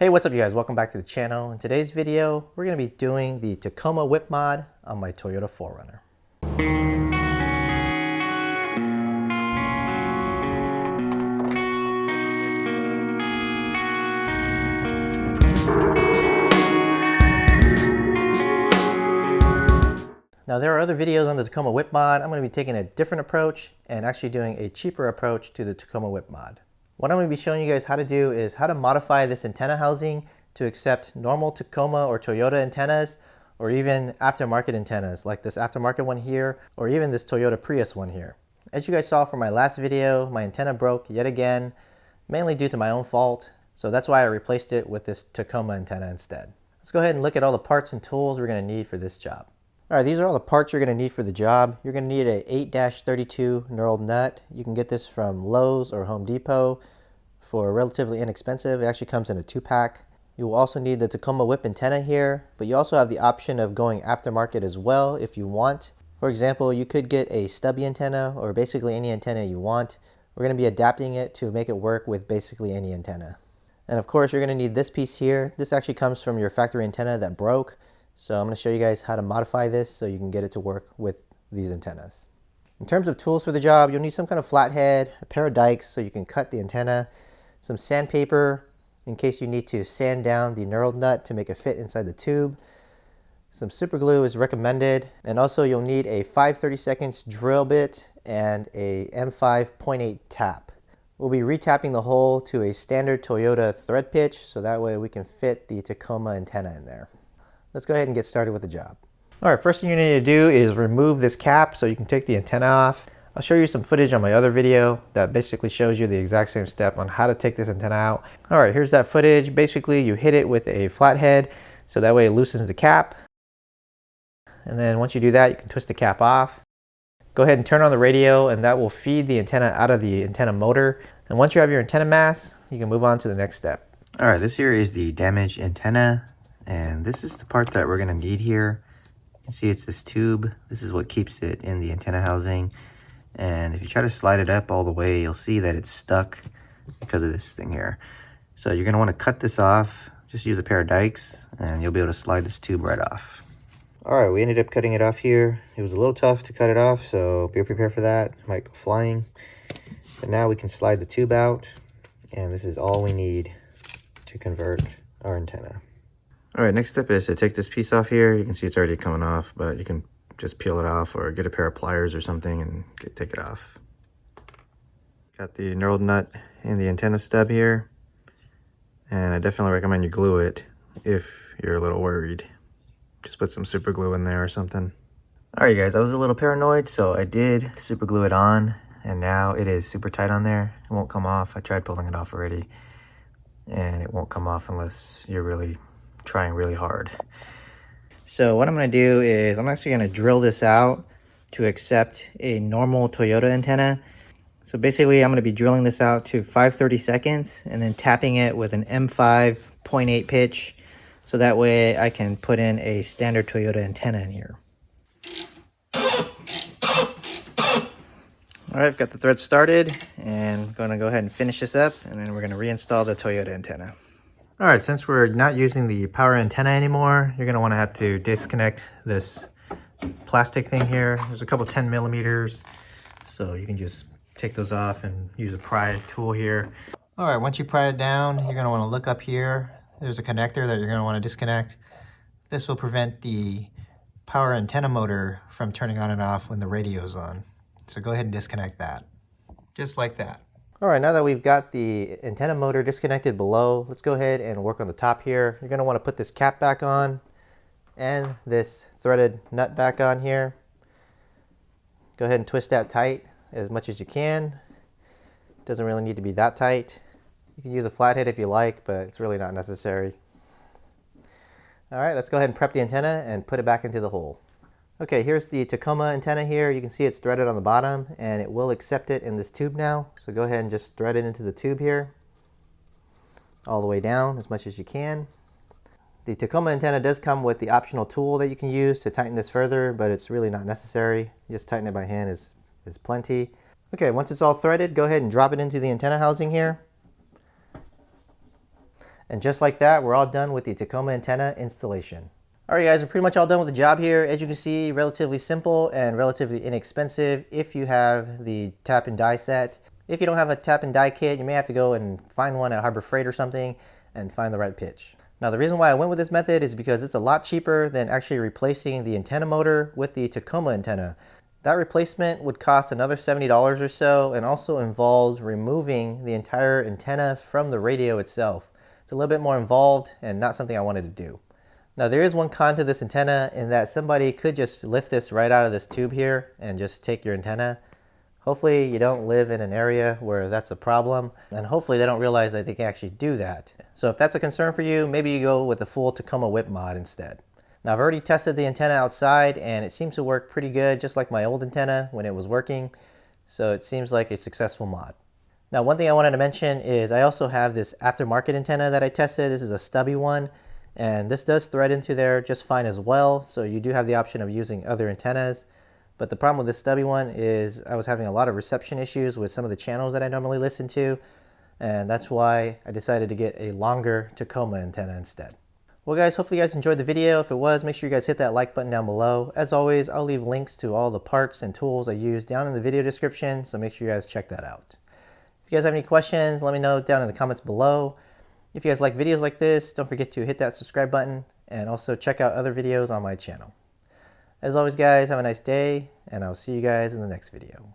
Hey, what's up you guys? Welcome back to the channel. In today's video, we're going to be doing the Tacoma Whip Mod on my Toyota 4runner. Now there are other videos on the Tacoma Whip Mod. I'm going to be taking a different approach and actually doing a cheaper approach to the Tacoma Whip Mod. What I'm going to be showing you guys how to do is how to modify this antenna housing to accept normal Tacoma or Toyota antennas, or even aftermarket antennas like this aftermarket one here, or even this Toyota Prius one here. As you guys saw from my last video, my antenna broke yet again, mainly due to my own fault. So that's why I replaced it with this Tacoma antenna instead. Let's go ahead and look at all the parts and tools we're going to need for this job. Alright, these are all the parts you're going to need for the job. You're going to need a 8-32 knurled nut. You can get this from Lowe's or Home Depot for relatively inexpensive. It actually comes in a 2-pack. You will also need the Tacoma Whip antenna here, but you also have the option of going aftermarket as well if you want. For example, you could get a stubby antenna or basically any antenna you want. We're going to be adapting it to make it work with basically any antenna. And of course, you're going to need this piece here. This actually comes from your factory antenna that broke. So I'm going to show you guys how to modify this so you can get it to work with these antennas. In terms of tools for the job, you'll need some kind of flathead, a pair of dikes so you can cut the antenna, some sandpaper in case you need to sand down the knurled nut to make it fit inside the tube. Some super glue is recommended, and also you'll need a 5/32 drill bit and a M5.8 tap. We'll be retapping the hole to a standard Toyota thread pitch so that way we can fit the Tacoma antenna in there. Let's go ahead and get started with the job. Alright, first thing you need to do is remove this cap so you can take the antenna off. I'll show you some footage on my other video that basically shows you the exact same step on how to take this antenna out. Alright, here's that footage. Basically, you hit it with a flathead so that way it loosens the cap. And then once you do that, you can twist the cap off. Go ahead and turn on the radio and that will feed the antenna out of the antenna motor. And once you have your antenna mast, you can move on to the next step. Alright, this here is the damaged antenna. And this is the part that we're going to need here. You can see it's this tube. This is what keeps it in the antenna housing. And if you try to slide it up all the way, you'll see that it's stuck because of this thing here. So you're going to want to cut this off. Just use a pair of dikes and you'll be able to slide this tube right off. Alright, we ended up cutting it off here. It was a little tough to cut it off, so be prepared for that. It might go flying. But now we can slide the tube out. And this is all we need to convert our antenna. Alright, next step is to take this piece off here. You can see it's already coming off, but you can just peel it off or get a pair of pliers or something and take it off. Got the knurled nut in the antenna stub here. And I definitely recommend you glue it if you're a little worried. Just put some super glue in there or something. Alright guys, I was a little paranoid, so I did super glue it on. And now it is super tight on there. It won't come off. I tried pulling it off already. And it won't come off unless you're really trying really hard. So what I'm going to do is I'm actually going to drill this out to accept a normal Toyota antenna. So basically I'm going to be drilling this out to 5/32 and then tapping it with an M5.8 pitch so that way I can put in a standard Toyota antenna in here. Alright, I've got the thread started and I'm going to go ahead and finish this up and then we're going to reinstall the Toyota antenna. Alright, since we're not using the power antenna anymore, you're going to want to have to disconnect this plastic thing here. There's a couple 10 millimeters, so you can just take those off and use a pry tool here. Alright, once you pry it down, you're going to want to look up here. There's a connector that you're going to want to disconnect. This will prevent the power antenna motor from turning on and off when the radio is on. So go ahead and disconnect that. Just like that. Alright, now that we've got the antenna motor disconnected below, let's go ahead and work on the top here. You're going to want to put this cap back on and this threaded nut back on here. Go ahead and twist that tight as much as you can. It doesn't really need to be that tight. You can use a flathead if you like, but it's really not necessary. Alright, let's go ahead and prep the antenna and put it back into the hole. Okay, here's the Tacoma antenna here. You can see it's threaded on the bottom and it will accept it in this tube now. So go ahead and just thread it into the tube here. All the way down as much as you can. The Tacoma antenna does come with the optional tool that you can use to tighten this further, but it's really not necessary. Just tighten it by hand is plenty. Okay, once it's all threaded, go ahead and drop it into the antenna housing here. And just like that, we're all done with the Tacoma antenna installation. Alright guys, we're pretty much all done with the job here. As you can see, relatively simple and relatively inexpensive if you have the tap and die set. If you don't have a tap and die kit, you may have to go and find one at Harbor Freight or something and find the right pitch. Now the reason why I went with this method is because it's a lot cheaper than actually replacing the antenna motor with the Tacoma antenna. That replacement would cost another $70 or so and also involves removing the entire antenna from the radio itself. It's a little bit more involved and not something I wanted to do. Now there is one con to this antenna in that somebody could just lift this right out of this tube here and just take your antenna. Hopefully you don't live in an area where that's a problem, and hopefully they don't realize that they can actually do that. So if that's a concern for you, maybe you go with the full Tacoma Whip Mod instead. Now I've already tested the antenna outside and it seems to work pretty good, just like my old antenna when it was working. So it seems like a successful mod. Now one thing I wanted to mention is I also have this aftermarket antenna that I tested. This is a stubby one, and this does thread into there just fine as well. So you do have the option of using other antennas. But the problem with this stubby one is I was having a lot of reception issues with some of the channels that I normally listen to, and that's why I decided to get a longer Tacoma antenna instead. Well guys, hopefully you guys enjoyed the video. If it was, make sure you guys hit that like button down below. As always, I'll leave links to all the parts and tools I use down in the video description, so make sure you guys check that out. If you guys have any questions, let me know down in the comments below. If you guys like videos like this, don't forget to hit that subscribe button and also check out other videos on my channel. As always guys, have a nice day, and I'll see you guys in the next video.